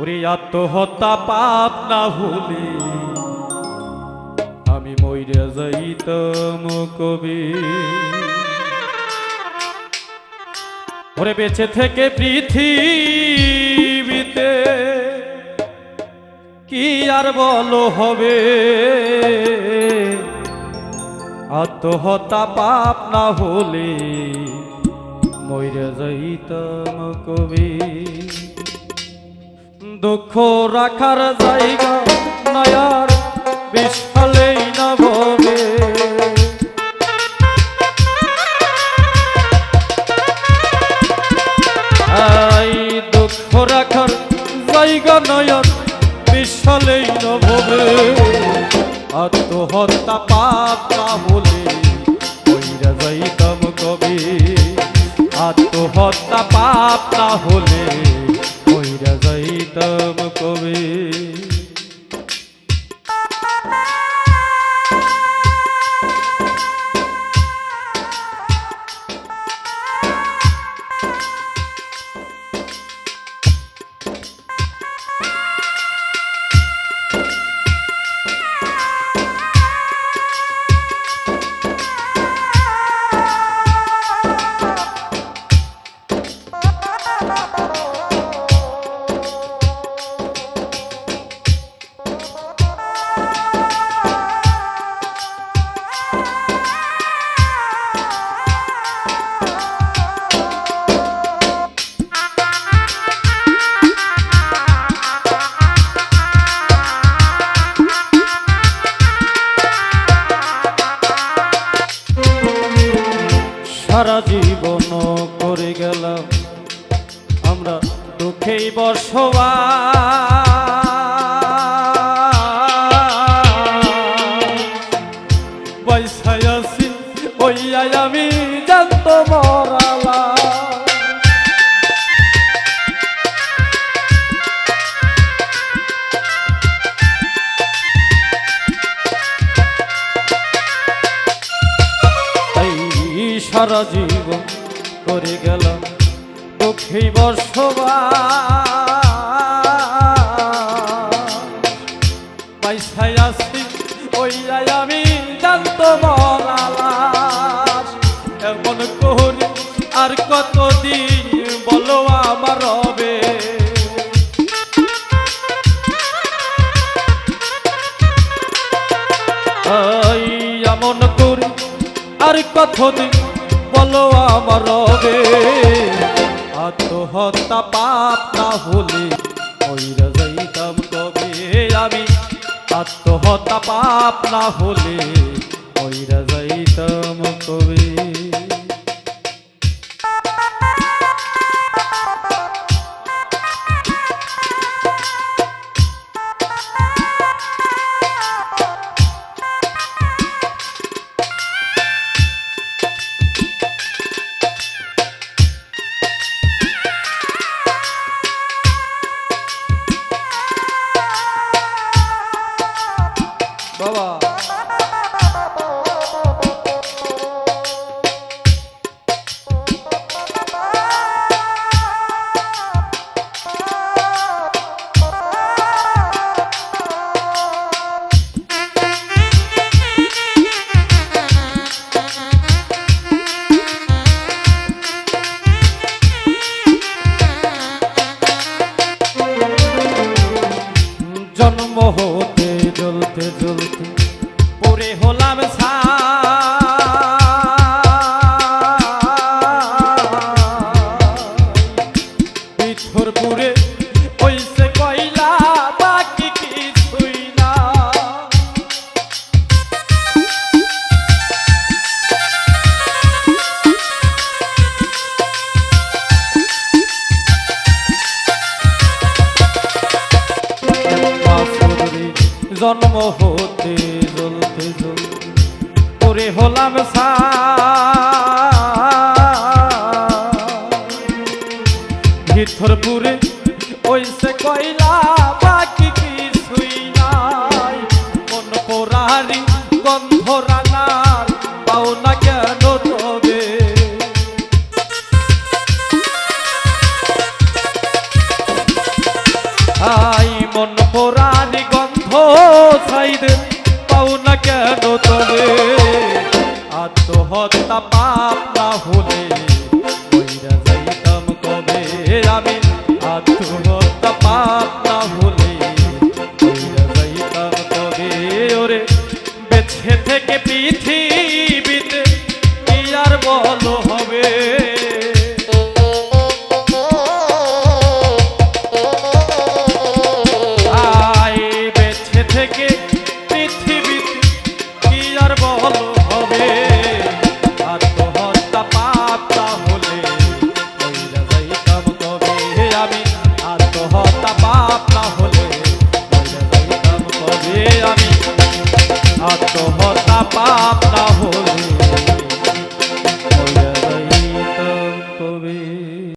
ওরে আত্মহত্যা পাপ না হলে আমি মইরা যাইতাম কবি। ওরে বেঁচে থেকে পৃথিবীতে কি আর বলো হবে, আত্মহত্যা পাপ না হলে মইরা যাইতাম কবি। দুঃখ রাখার জায়গা নয়ার বিশালেই না ভবে, দুঃখ রাখার জায়গা নয়ার বিশালেই না ভবে। আত্মহত্যা পাপ না হলে মইরা যাইতাম কবি। আত্মহত্যা পাপ না হলে মইরা যাইতাম কবি। সারা জীবন করে গেলাম আমরা দুঃখেই বসবাস, পয়সায় আছি ওই আমি জানতো মরালা। সারা জীবন করে গেলাম দুঃখেই বসবাস, পয়সায় আছি ওই আমি জানতো মরালাস। এমন করি আর কতদিন বলো আমার হবে, এমন করি আর কতদিন বলো আমার হবে। আত্মহত্যা পাপ না হলে মইরা যাইতাম কবি আমি। আত্মহত্যা পাপ না হলে মইরা যাইতাম কবি। বাবা জন্ম হতে জ্বলতে জ্বলতে পরে হলাম ভিতরপুরে ওইসে কইলা বাকি কিছুই না। জন্ম হতে জ্বলতে জ্বলতে পরে হলাম ভিতরপুরে ওইসে কইলা বাকি কিছুই নাই। মন পোড়ারি গন্ধ রাঙার পাও না কেন তবে, আত্মহত্যা পাপ না হলে কইরা যাইতাম কবে আমি আত্মহত্যা পাপ না হলে কইরা যাইতাম কবে ওরে বেঁচে থেকে পৃথিবীতে কি আর বলো হবে আয় বেঁচে থেকে পৃথিবীতে কি আর বলো হবে আত্মহত্যা পাপ না হলে কইরা যাইতাম কবে আমি আত্মহত্যা পাপ না হলে কইরা যাইতাম কবে আমি আত্মহত্যা পাপ না হলে কইরা যাইতাম কবে।